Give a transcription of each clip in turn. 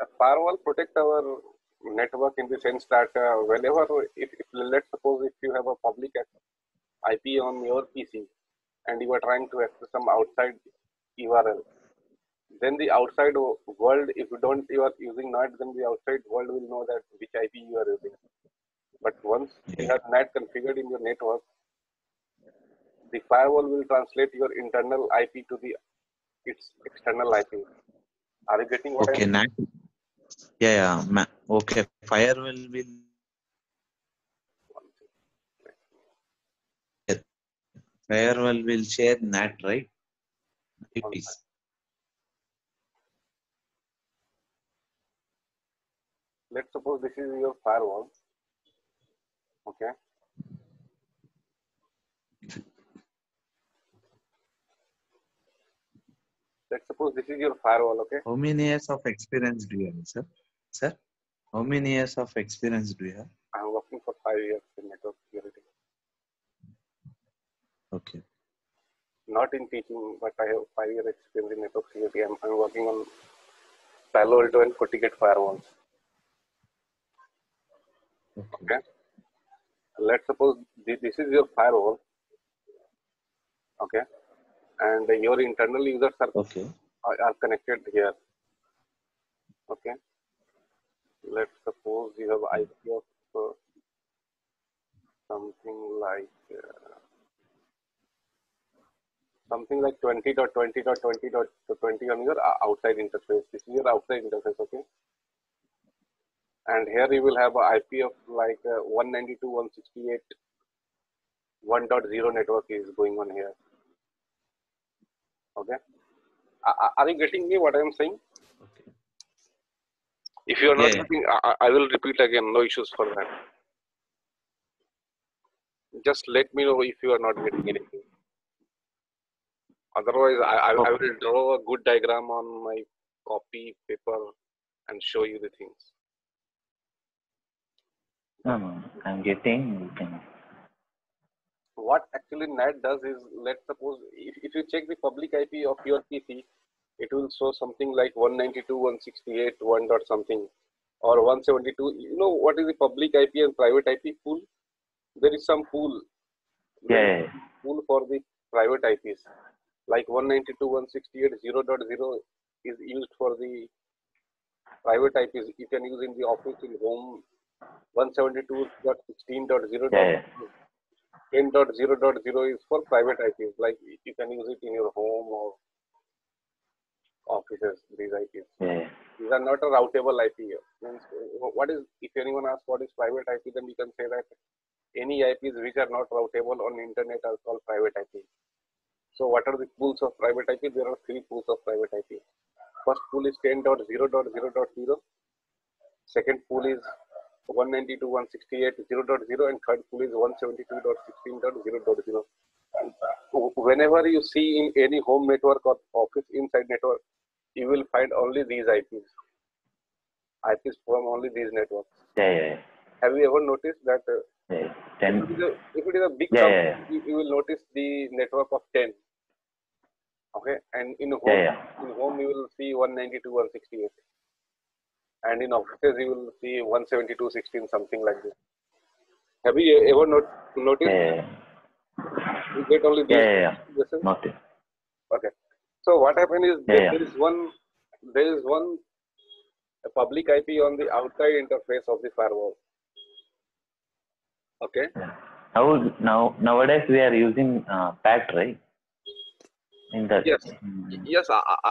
A firewall protect our network in the sense that whenever, if let's suppose if you have a public IP on your PC and you are trying to access some outside URL, then the outside world, if you are using NAT, then the outside world will know that which IP you are using. But once you have NAT configured in your network, the firewall will translate your internal IP to its external IP. Are you getting what Okay, I'm saying? NAT. Yeah. Okay, firewall will share NAT, right? IPs. Let's suppose this is your firewall. Okay. Let's suppose this is your firewall. Okay. How many years of experience do you have, sir? Sir, how many years of experience do you have? I'm working for 5 years in network security. Okay. Not in teaching, but I have 5 years experience in network security. I'm working on Palo Alto and FortiGate firewalls. Okay. Let's suppose this is your firewall. Okay. And your internal users are connected here. Okay. Let's suppose you have IP of something like 20.20.20.20 on your outside interface. This is your outside interface, okay? And here you will have an IP of like 192.168.1.0 network is going on here. Okay. Are you getting me what I am saying? Okay. If you are not getting, I will repeat again. No issues for that. Just let me know if you are not getting anything. Otherwise, I will draw a good diagram on my copy paper and show you the things. No, I'm getting. What actually NAT does is, let's suppose if you check the public IP of your PC, it will show something like 192.168.1 dot something or 172. You know what is the public IP and private IP pool? There is some pool. Yeah. Pool for the private IPs. Like 192.168.0.0 is used for the private IPs. You can use in the office, in home. 172.16.0. 10.0.0 is for private IPs. Like you can use it in your home or offices. These IPs. Yeah. These are not a routable IP. Means, what is, if anyone asks what is private IP, then you can say that any IPs which are not routable on internet are called private IP. So what are the pools of private IP? There are 3 pools of private IP. First pool is 10.0.0.0. Second pool is 192.168.0.0 and third pool is 172.16.0.0. Whenever you see in any home network or office inside network, you will find only these IPs. IPs from only these networks. Yeah. Have you ever noticed that? Yeah. If it is a big company, you will notice the network of 10. Okay, and in home you will see 192.168. And in offices you will see 172.16, something like this. Have you ever noticed? Yeah. You get only these. Yeah. Notice. Okay. So what happened is there is one public IP on the outside interface of the firewall. Okay. Nowadays we are using PAT, right? Yes.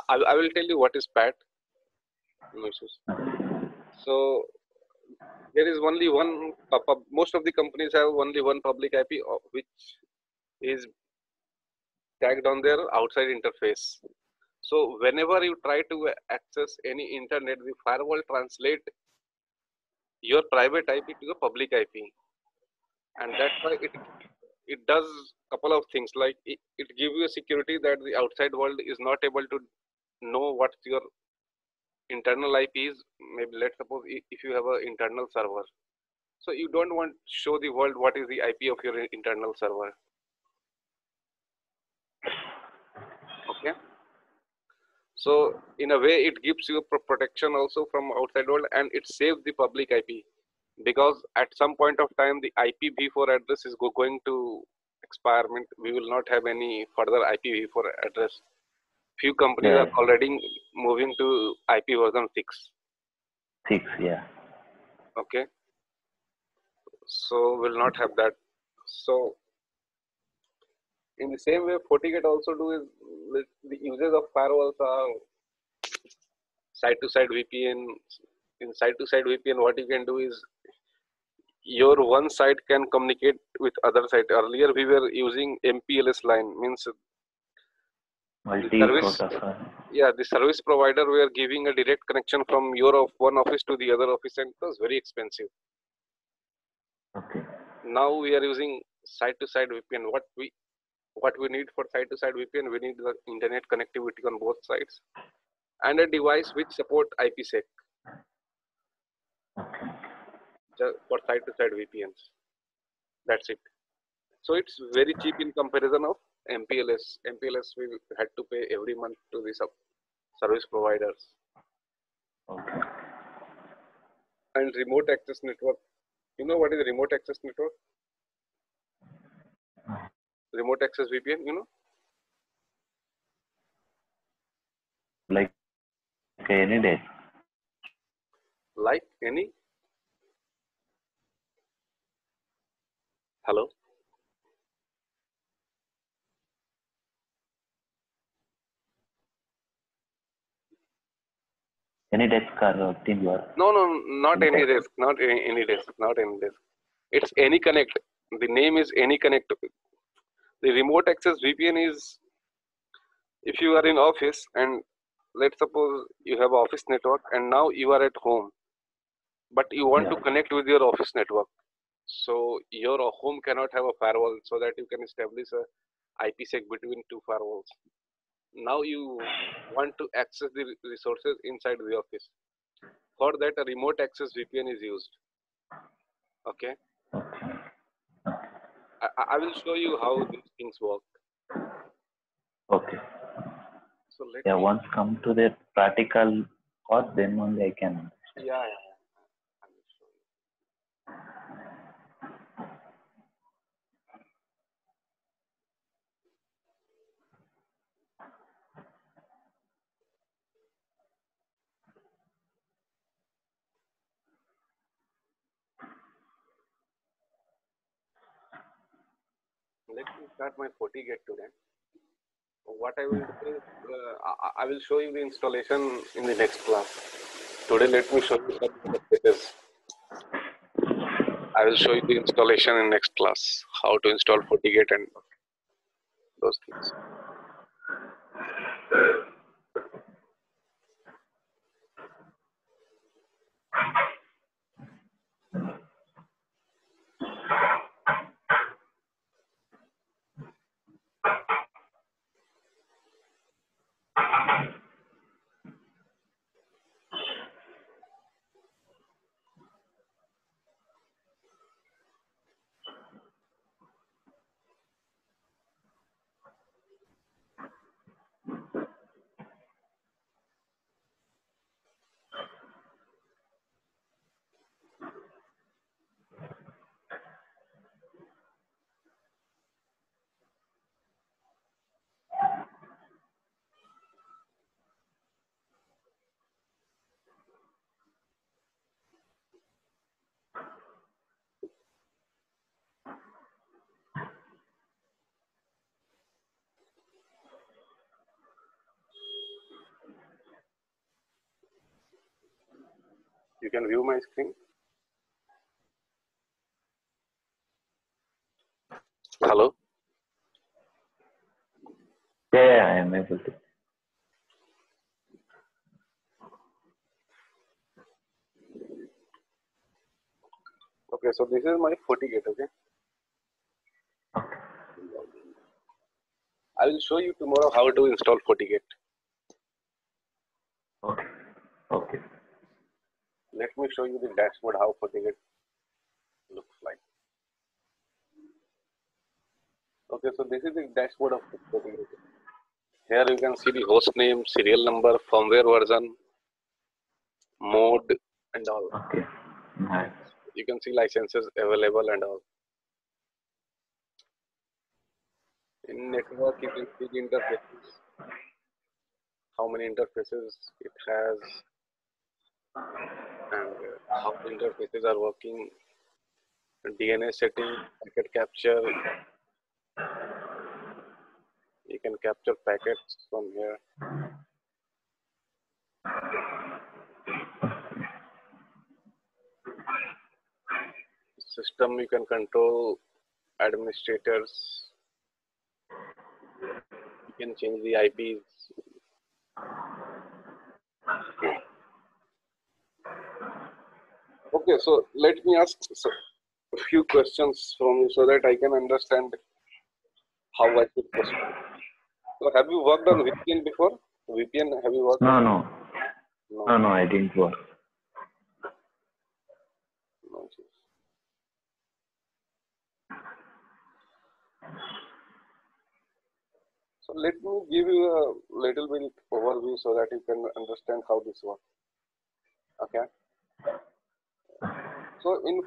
I will tell you what is PAT. No issues. So there is only one. Most of the companies have only one public IP, which is tagged on their outside interface. So whenever you try to access any internet, the firewall translate your private IP to the public IP, and that's why it does couple of things, like it gives you a security that the outside world is not able to know what your internal IP is. Maybe let's suppose if you have an internal server, so you don't want to show the world what is the IP of your internal server. Okay. So in a way, it gives you protection also from outside world, and it saves the public IP, because at some point of time the IPv4 address is going to expire. Means we will not have any further IPv4 address. Few companies Yeah. are already moving to IP version 6. 6, yeah. Okay, so we'll not have that. So in the same way, FortiGate also do is the uses of firewalls are side-to-side VPN. In side-to-side VPN, what you can do is your one side can communicate with other side. Earlier we were using MPLS line, means the service, Multi-protocol. yeah, the service provider were giving a direct connection from your one office to the other office, and it was very expensive. Okay. Now we are using side-to-side VPN. What we need for side-to-side VPN, we need the internet connectivity on both sides and a device which support IPsec Okay. for side-to-side VPNs. That's it. So it's very cheap in comparison of MPLS. MPLS we had to pay every month to the service providers. Okay. And remote access network. You know what is remote access network? Remote access VPN, you know? Like any day. Like any? Hello? Any desk or TeamViewer. No, not any desk, not any desk, not any desk. It's AnyConnect. The name is AnyConnect. The remote access VPN is if you are in office and let's suppose you have office network and now you are at home, but you want to connect with your office network. So your home cannot have a firewall, so that you can establish a IPsec between two firewalls. Now you want to access the resources inside the office. For that, a remote access VPN is used. Okay. I will show you how these things work. Okay. So let Yeah, me, once come to the practical part, then only I can. yeah. I will show you. Let me start my FortiGate today. What I will do is I will show you the installation in the next class. Today, let me show you what it is. I will show you the installation in next class. How to install FortiGate and those things. You can view my screen. Hello. Yeah, I am able to. Okay, so this is my FortiGate. Okay. I will show you tomorrow how to install FortiGate. Okay. Okay. Let me show you the dashboard how FortiGate looks like. Okay, so this is the dashboard of FortiGate. Here you can see the host name, serial number, firmware version, mode, and all. Okay. Nice. You can see licenses available and all. In network, you can see the interfaces, how many interfaces it has, and how the interfaces are working. DNA setting, packet capture. You can capture packets from here. System, you can control administrators. You can change the IPs. Okay, so let me ask a few questions from you so that I can understand how I should proceed. So have you worked on VPN before? VPN, have you worked on? No, I didn't work. No. So let me give you a little bit overview so that you can understand how this works. Okay. So in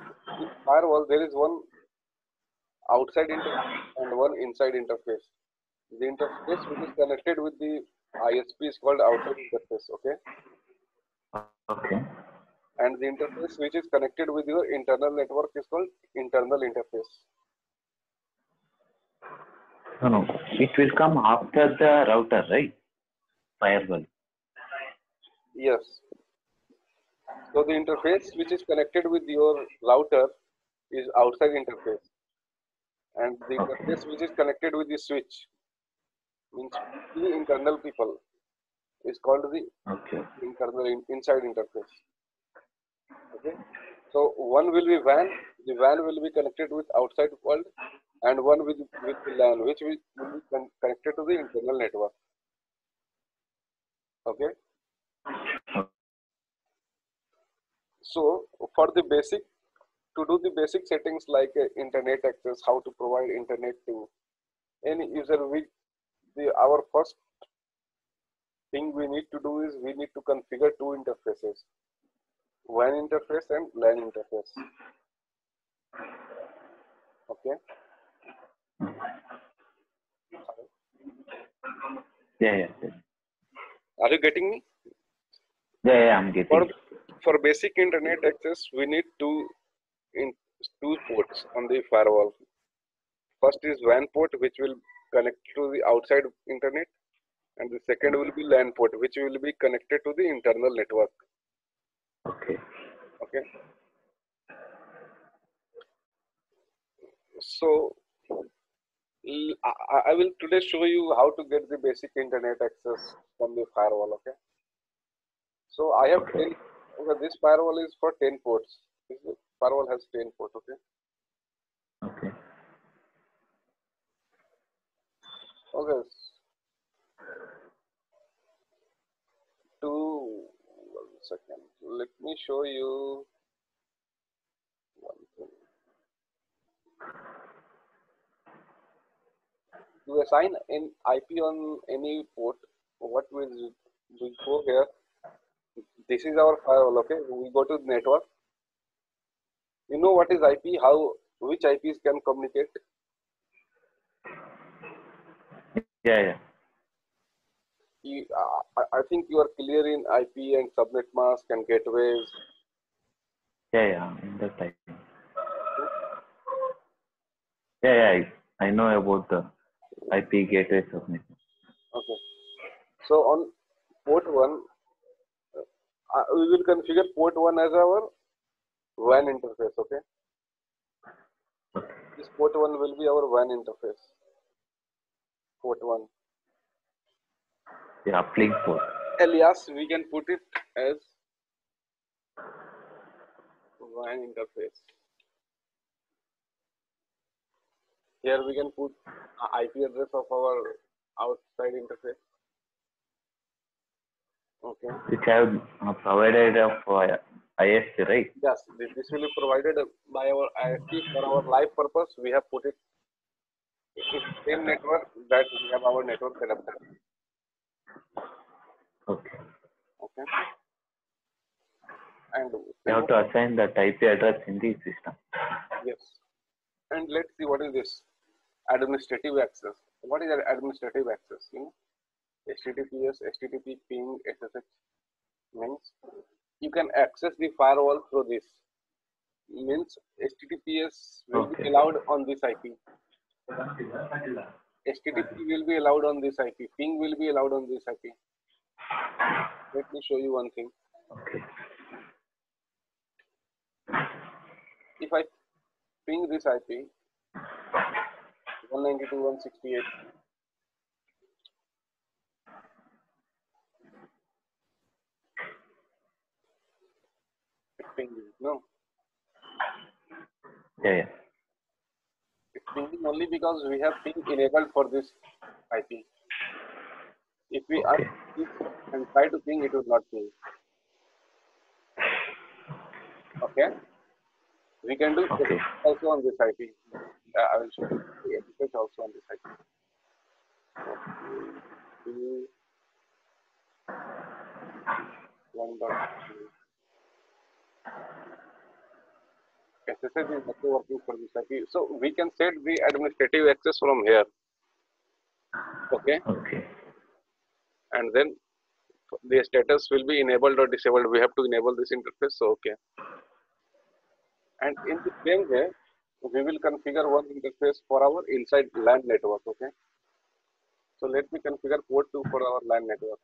firewall, there is one outside interface and one inside interface. The interface which is connected with the ISP is called outside interface. Okay. Okay. And the interface which is connected with your internal network is called internal interface. No. It will come after the router, right? Firewall. Yes. So the interface which is connected with your router is outside interface. And the interface which is connected with the switch means the internal people is called the inside interface. Okay. So one will be WAN. The WAN will be connected with outside world, and one with the LAN, which will be connected to the internal network. Okay. So for the basic, to do the basic settings like internet access, how to provide internet to any user, our first thing we need to do is we need to configure two interfaces, WAN interface and LAN interface. Okay. Yeah. Are you getting me? Yeah, I'm getting. For basic internet access, we need two ports on the firewall. First is WAN port, which will connect to the outside internet, and the second will be LAN port, which will be connected to the internal network. Okay. So I will today show you how to get the basic internet access from the firewall. Okay. So I have 10. Okay, this firewall is for 10 ports. This firewall has 10 ports. Okay. Okay. One second. Let me show you one thing. To assign an IP on any port, what we go here. This is our firewall. Okay, we go to the network. You know what is IP? Which IPs can communicate? Yeah. I think you are clear in IP and subnet mask and gateways. Yeah, in that type. Yeah, I know about the IP gateway subnet. Okay. So on port 1, we will configure port 1 as our WAN interface. Okay. This port 1 will be our WAN interface. Port 1. Yeah, uplink port. Alias, we can put it as WAN interface. Here we can put IP address of our outside interface. Okay. Which I have provided for ISP, right? Yes, this will be provided by our ISP for our live purpose. We have put it in the same network that we have our network set up. Okay. Okay. And You have to assign that IP address in the system. yes. And let's see what is this administrative access. What is administrative access? HTTPS, HTTP, ping, SSH means you can access the firewall through this. Means HTTPS will be allowed on this IP. HTTP will be allowed on this IP. Ping will be allowed on this IP. Let me show you one thing. Okay. If I ping this IP 192.168, it's pinging. No, Yeah. it's pinging only because we have ping enabled for this IP. If we Okay. this and try to ping, it would not ping. Okay. We can do Okay. also on this IP. I will show you SSH also on this IP. Okay. 1.2. SSH is also working for this IP. So we can set the administrative access from here. Okay. Okay. And then the status will be enabled or disabled. We have to enable this interface. So okay. And in the same way, we will configure one interface for our inside LAN network. Okay. So let me configure port 2 for our LAN network.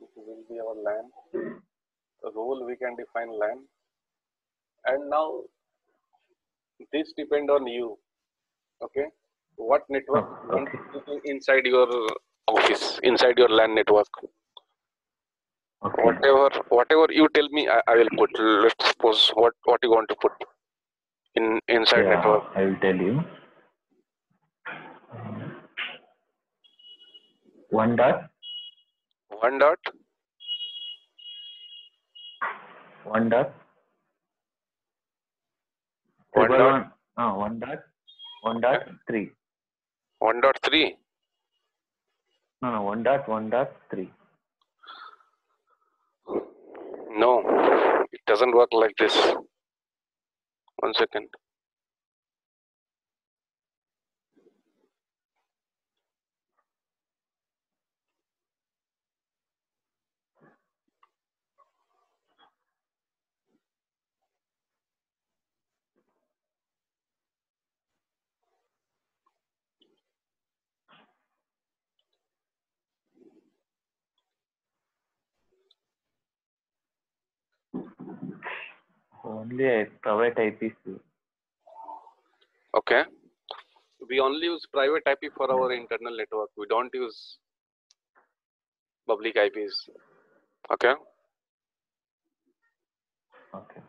This will be our LAN. Role we can define LAN. And now this depend on you. Okay. What network you want to put inside your office, inside your LAN network. Okay. Whatever you tell me, I will put. Let's suppose what you want to put inside network. I will tell you. 1 dot. 1 dot. 1 dot. 1 dot. 1 dot. 1 dot 3. 1.3. No. 1 dot 1 dot 3. No, it doesn't work like this. 1 second. Only a private IP. Okay. We only use private IP for our internal network. We don't use public IPs. Okay. Okay.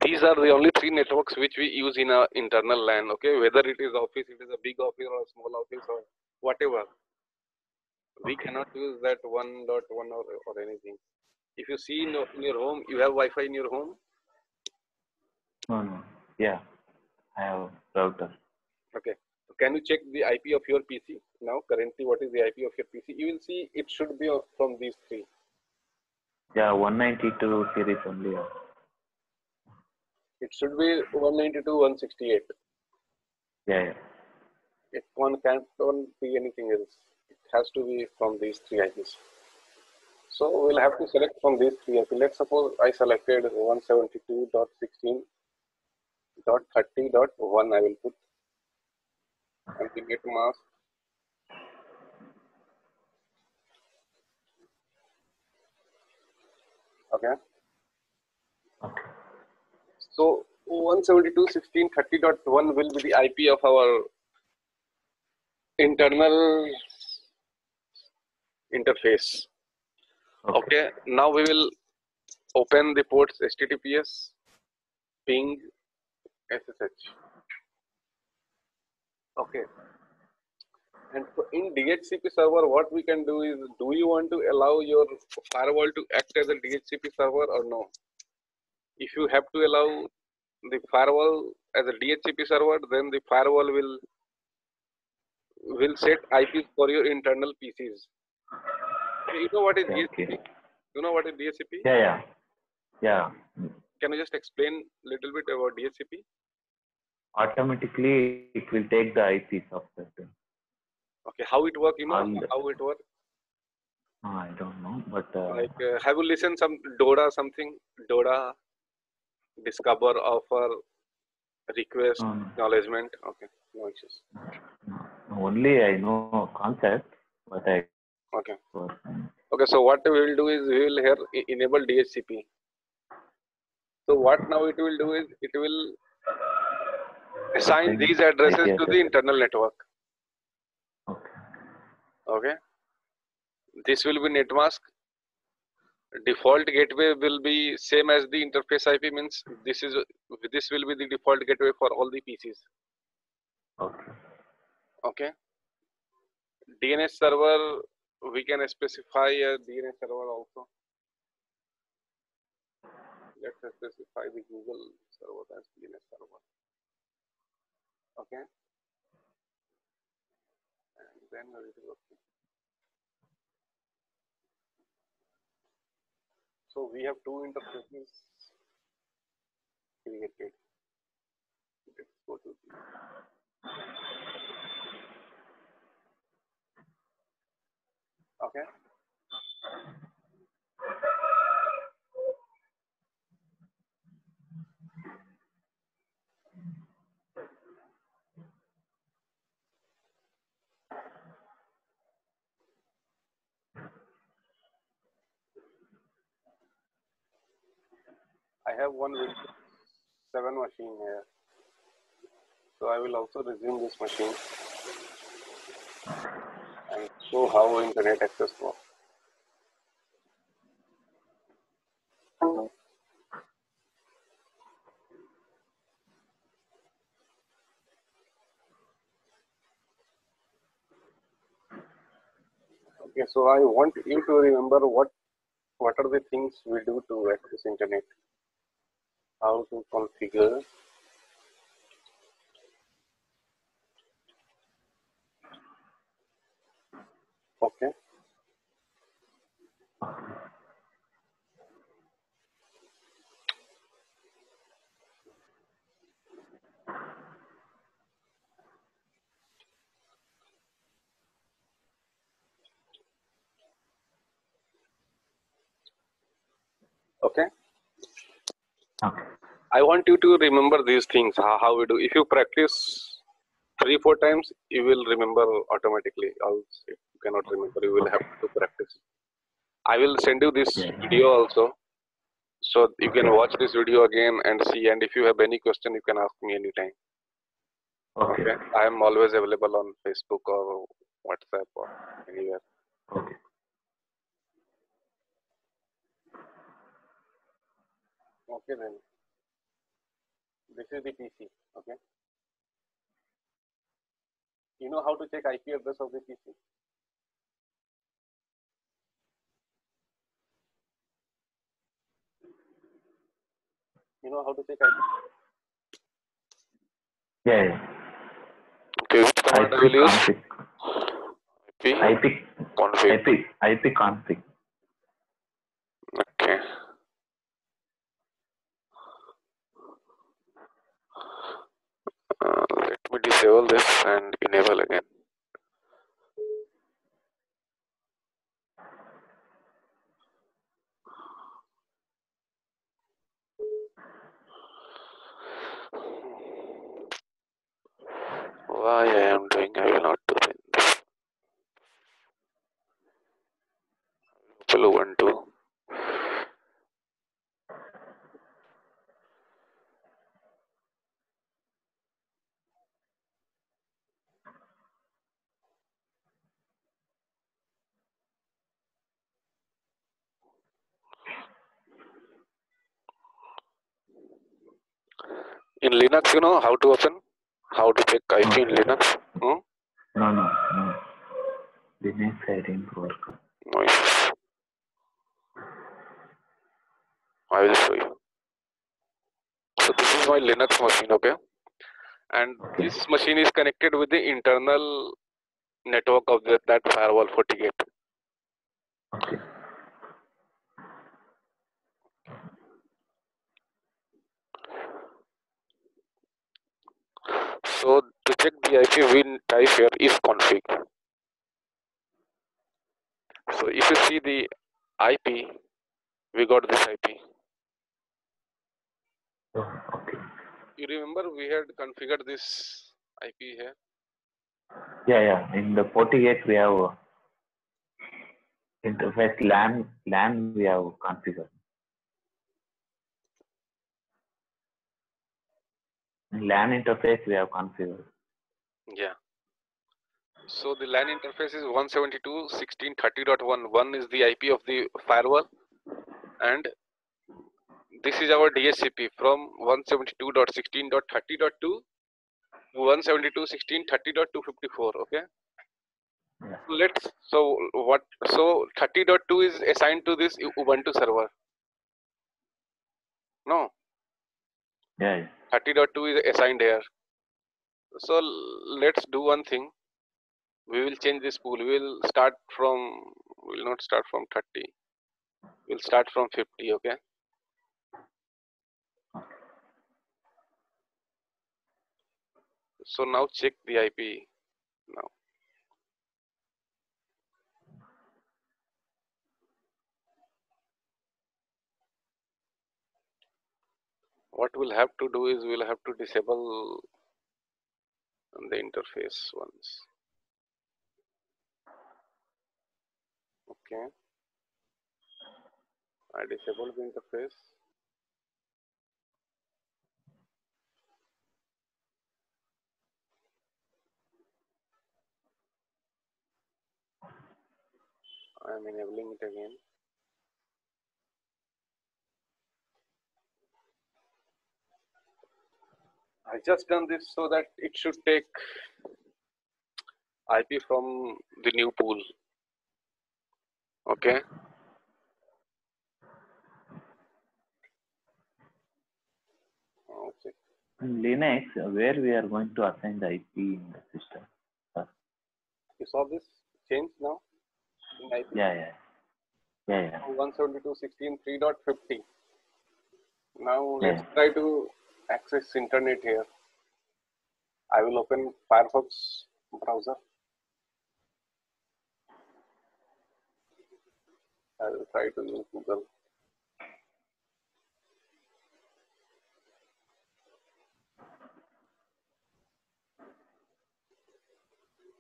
These are the only 3 networks which we use in our internal LAN. Okay, whether it is office, it is a big office or a small office or whatever. We cannot use that 1.1 or anything. If you see in your home, you have Wi-Fi in your home. No. Yeah, I have router. Okay. So can you check the IP of your PC now? Currently, what is the IP of your PC? You will see it should be from these 3. Yeah, 192 series only. It should be 192.168. Yeah. It can't be anything else. It has to be from these 3 IPs. So we'll have to select from these 3 IPs. Let's suppose I selected 172.16.30.1. I will put and the get mask. Okay. So 172.16.30.1 will be the IP of our internal interface. Okay. Now we will open the ports HTTPS, ping, SSH. Okay. And in DHCP server, what we can do is, do you want to allow your firewall to act as a DHCP server or no? If you have to allow the firewall as a DHCP server, then the firewall will set IPs for your internal PCs. You know what is DHCP? You know what is DHCP? Yeah. Can you just explain a little bit about DHCP? Automatically, it will take the IPs of that. Okay, how it works? You know how it works? I don't know, but have you listened some DODA something? DODA, discover, offer, request, acknowledgement. Okay, no issues. Only I know concept, but I. Okay. Okay, so what we will do is we will here enable DHCP. So what now it will do is it will assign these addresses to the internal network. Okay. This will be netmask. Default gateway will be same as the interface IP, means this will be the default gateway for all the PCs. Okay. DNS server, we can specify a DNS server also. Let's specify the Google server as DNS server. Okay. And then it is okay. So we have two interfaces created. Let's go to okay. I have one Windows 7 machine here. So I will also resume this machine and show how internet access works. Okay, so I want you to remember what are the things we do to access internet. How to configure. Okay. Okay. I want you to remember these things, how we do. If you practice 3-4 times, you will remember automatically. Else if you cannot remember, you will have to practice. I will send you this video also, so you can watch this video again and see. And if you have any question, you can ask me anytime. Okay. I am always available on Facebook or WhatsApp or anywhere. Okay then. This is the PC. Okay. You know how to check IP address of the PC? You know how to check IP? Yeah. Okay, which command I will use? IP config. IP config. Okay. Let me disable this and enable again. Why I am doing, I will not do this. Ubuntu. In Linux, you know how to open, how to check IP in Linux? No. Linux I didn't work. Nice. I will show you. So this is my Linux machine, okay? And this machine is connected with the internal network of that firewall FortiGate. Okay. So to check the IP, we type here is config. So if you see the IP, we got this IP. Oh, okay. You remember we had configured this IP here? Yeah. In the FortiGate we have interface LAN we have configured. LAN interface we have configured. Yeah. So the LAN interface is 172.16.30.1. 1 is the IP of the firewall, and this is our DHCP from 172.16.30.2 to 172.16.30.254. Okay. Yeah. So 30.2 is assigned to this Ubuntu server. No. Yeah. 30.2 is assigned here. So let's do one thing. We will change this pool. We will not start from 30. We'll start from 50. Okay. So now check the IP now. What we'll have to do is we'll have to disable the interface once. Okay. I disabled the interface. I am enabling it again. I just done this so that it should take IP from the new pool. Okay. Okay. In Linux, where we are going to assign the IP in the system? You saw this change now in IP? Yeah. 172.16.3.50. Now let's try to access internet here. I will open Firefox browser. I will try to use Google.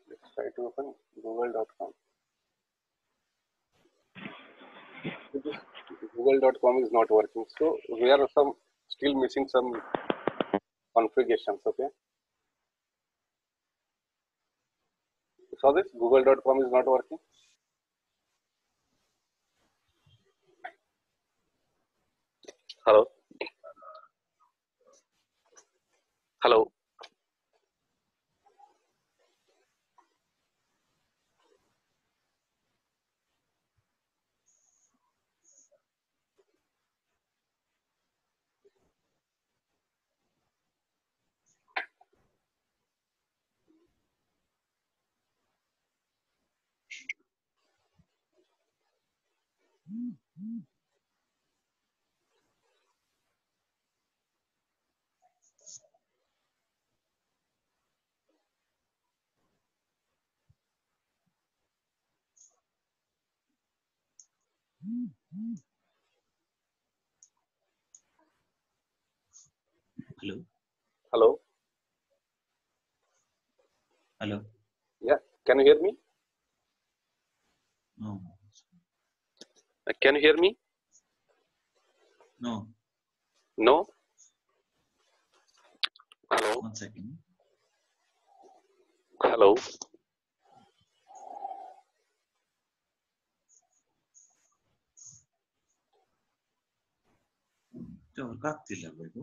Let's try to open google.com. Google.com is not working. So we are still missing some configurations. Okay. You saw this? Google.com is not working. Hello. Hello. Hello. Hello. Hello. Yeah. Can you hear me? No. Can you hear me? No. No. Hello. 1 second. Hello. Work ಆಗ್ತಿಲ್ಲ ಇದು.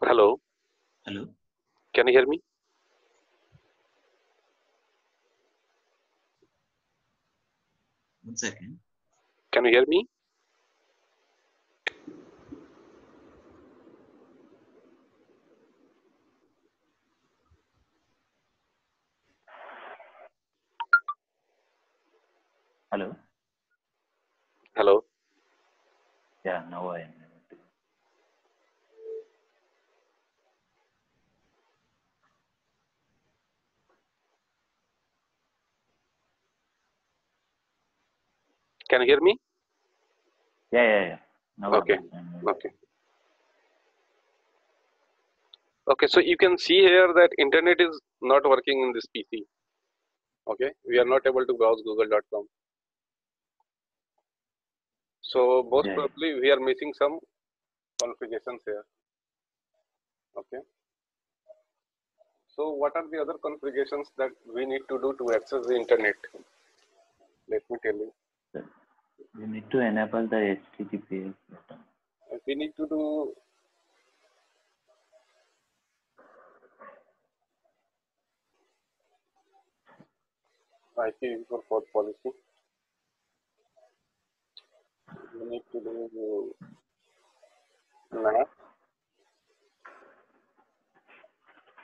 Hello, Hello. can you hear me? One second. Can you hear me? Hello. Hello. Yeah, now I am able to. Can you hear me? Yeah. Now Okay. I'm able to. Okay. Okay. So you can see here that internet is not working in this PC. Okay. We are not able to browse google.com. So most Yeah. probably we are missing some configurations here. Okay. So what are the other configurations that we need to do to access the internet? Let me tell you. We need to enable the HTTPS button. We need to do IPv4 policy. We need to do NAT.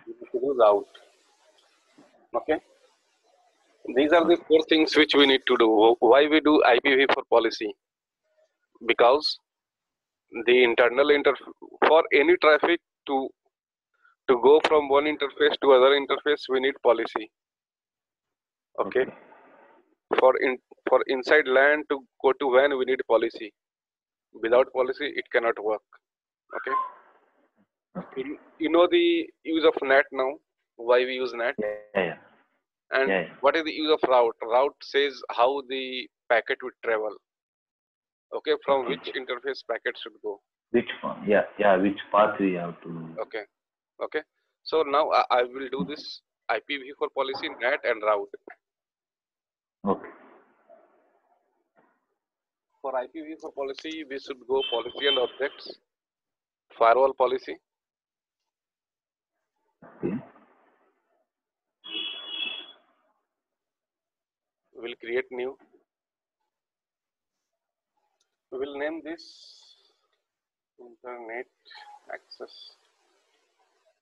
We need to do route. Okay. These are the four things which we need to do. Why we do IPv4 policy? Because the internal for any traffic to go from one interface to other interface, we need policy. Okay. For inside LAN to go to WAN, we need policy. Without policy, it cannot work. Okay. You know the use of NAT now. Why we use NAT? Yeah. And Yeah. what is the use of route? Route says how the packet would travel. Okay, from which interface packet should go. Which one? Yeah. Which path we have to? Okay. So now I will do this IPv4 policy, NAT and route. Okay. For IPv4 policy, we should go policy and objects, firewall policy. Okay. We'll create new. We will name this internet access.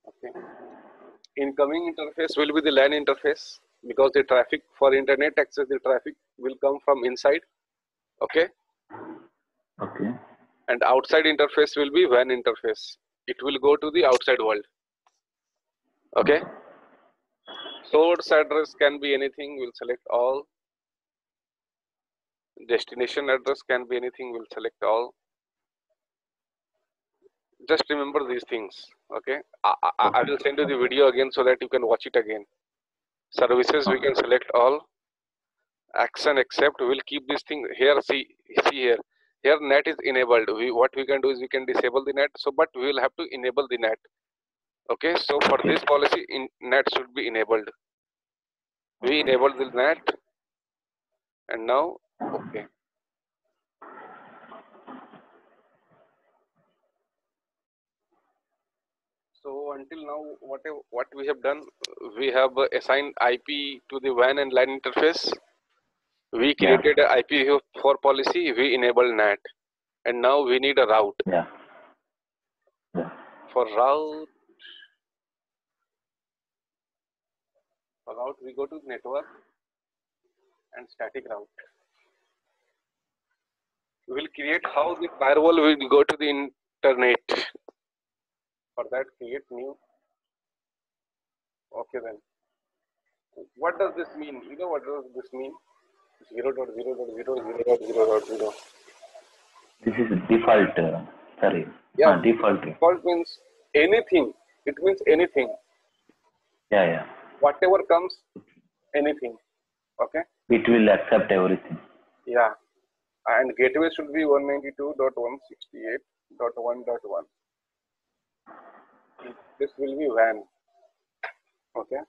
Okay. Incoming interface will be the LAN interface because the traffic for internet access, the traffic will come from inside. Okay. Okay. And outside interface will be WAN interface. It will go to the outside world. Okay. Source address can be anything. We'll select all. Destination address can be anything. We'll select all. Just remember these things. Okay. I will send you the video again so that you can watch it again. Services we can select all. Action accept. We'll keep this thing here. See here. Here NAT is enabled. What we can do is we can disable the NAT. So but we will have to enable the NAT. Okay. So for this policy, NAT should be enabled. We enable the NAT. And now, okay. So until now, what we have done, we have assigned IP to the WAN and LAN interface. We created an IPv4 policy. We enable NAT, and now we need a route. Yeah. For route, we go to network and static route. We will create how the firewall will go to the internet. For that, create new. Okay then. What does this mean? You know what does this mean? 0.0.0.0.0.0. This is default. Sorry. Yeah. Default. Default means anything. It means anything. Yeah. Whatever comes, anything. Okay. It will accept everything. Yeah. And gateway should be 192.168.1.1. This will be WAN. Okay.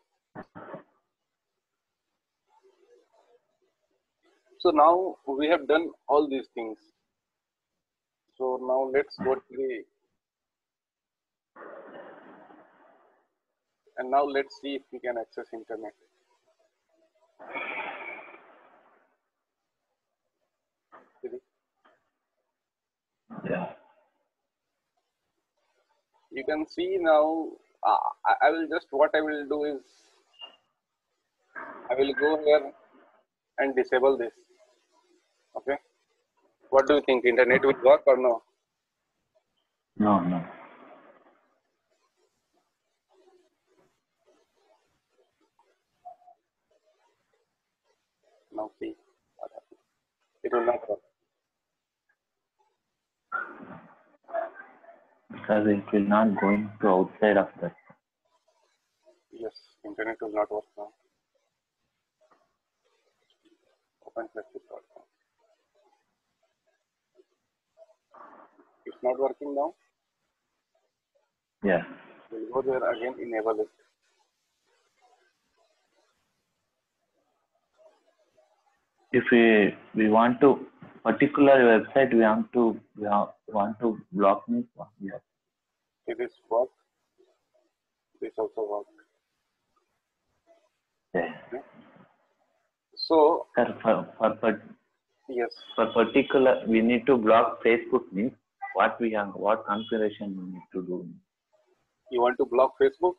So now we have done all these things. So now let's go to the And now let's see if we can access internet. Yeah. You can see now, I will just, what I will do is, I will go here and disable this. Okay. What do you think? Internet will work or no? No, no. Now see what happens. It will not work. Because it will not going to outside of that. Yes, internet will not work now. Open facebook.com. It's not working now. Yeah. We'll go there again, enable it. If we want to particular website, we want to block me. Yeah. If this work, this also work. Yeah. Okay. So Sir, yes, for particular, we need to block Facebook means what configuration we need to do. you want to block Facebook.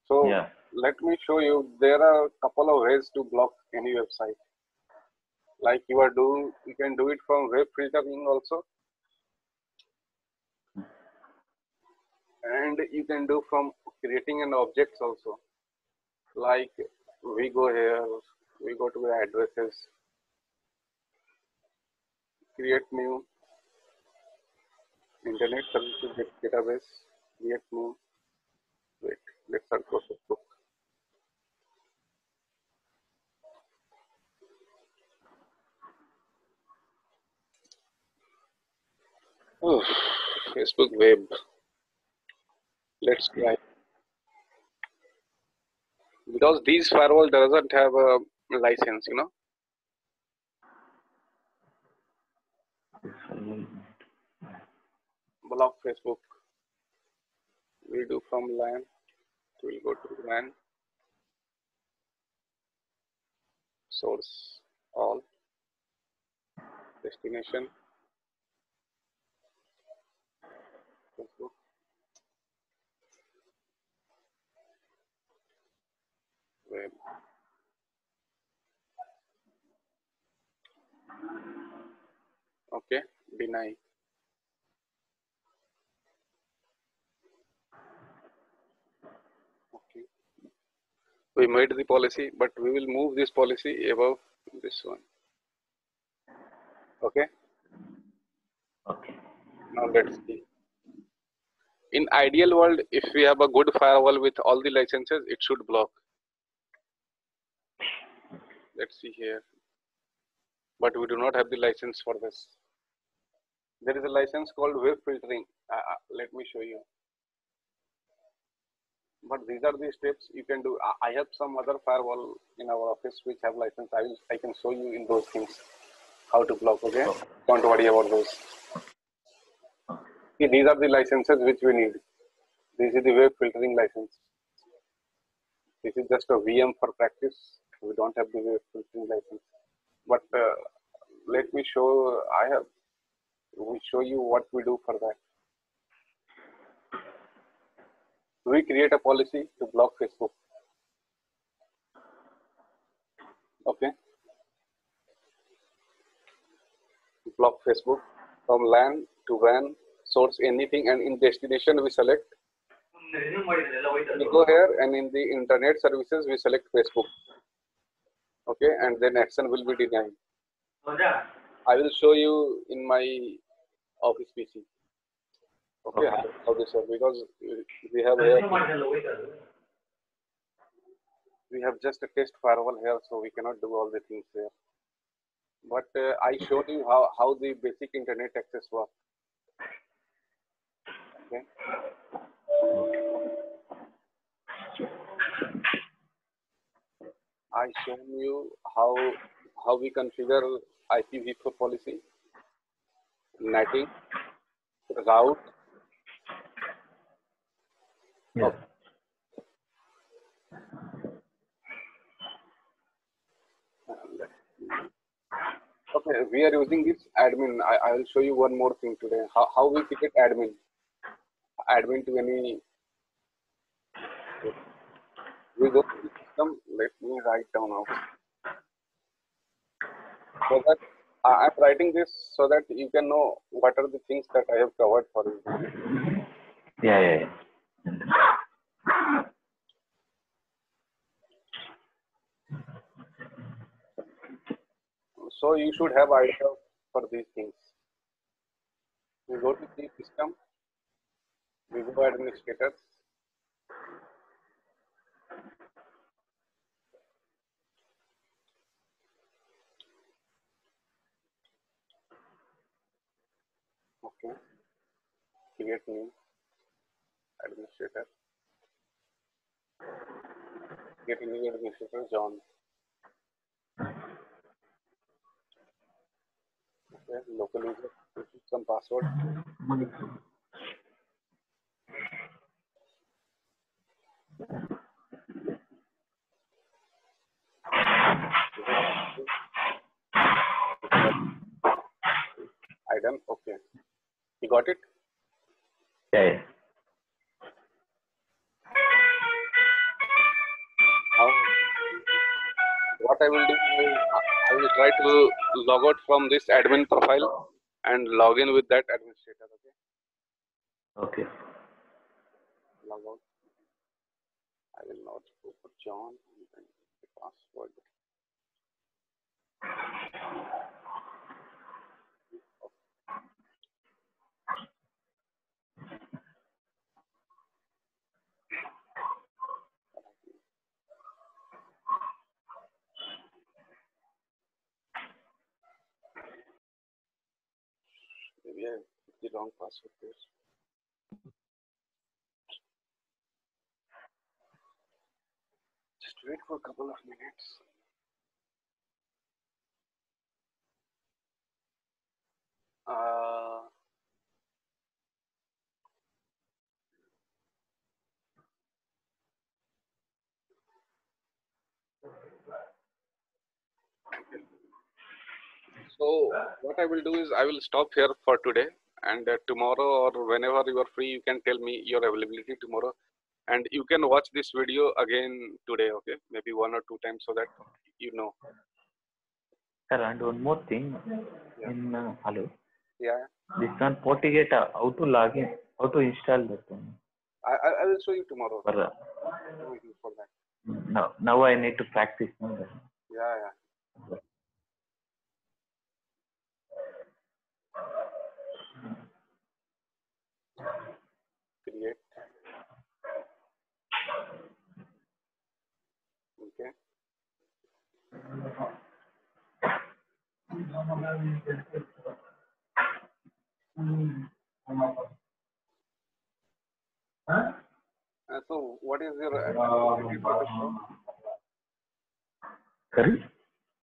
So Yeah. let me show you. There are a couple of ways to block any website. Like you can do it from web filtering also, and you can do from creating an objects also. Like we go here, we go to the addresses, create new internet services database, create new. Wait, let's start for Facebook. Oh, Facebook web. Let's try. Because these firewall doesn't have a license, you know. Block Facebook. We do from LAN. We'll go to LAN. Source all. Destination. Facebook. Web. Okay. Deny. Okay. We made the policy, but we will move this policy above this one. Okay. Okay. Now let's see. In ideal world, if we have a good firewall with all the licenses, it should block. Let's see here. But we do not have the license for this. There is a license called web filtering. Let me show you. But these are the steps you can do. I have some other firewall in our office which have license. I can show you in those things how to block. Okay, don't worry about those. See, these are the licenses which we need. This is the web filtering license. This is just a VM for practice. We don't have the web filtering license. But let me show. We show you what we do for that. We create a policy to block Facebook. Okay. Block Facebook from LAN to WAN, source anything, and in destination we select. We go here and in the internet services we select Facebook. Okay, and then action will be denied. I will show you in my office PC. Okay, how this works, because we have here, we have just a test firewall here, so we cannot do all the things here. But I showed you how the basic internet access works. Okay. I shown you how we configure IPv4 policy, netting, route. Yeah. Okay, we are using this admin. I will show you one more thing today. How we create admin to any. We go to the system. Let me write down now. So that I'm writing this so that you can know what are the things that I have covered for you. Yeah. So you should have idea for these things. We go to the system. We go administrators. Okay. Create new administrator. Get a new administrator, John. Okay. Local user. Some password. I done. Okay. You got it? Yeah. Now, what I will do is I will try to log out from this admin profile and log in with that administrator. Okay. Okay. Log out. I will not go for John and then the password. Maybe I put the wrong password there. Just wait for a couple of minutes. So what I will do is I will stop here for today, and tomorrow or whenever you are free, you can tell me your availability tomorrow, and you can watch this video again today. Okay, maybe 1 or 2 times so that you know. Sir, and one more thing. Yeah. In hello. Yeah. This one FortiGate, how to log in, how to install that one? I will show you tomorrow. For that. Now I need to practice. Yeah. Create. Okay. So what is your availability for the show? Sorry?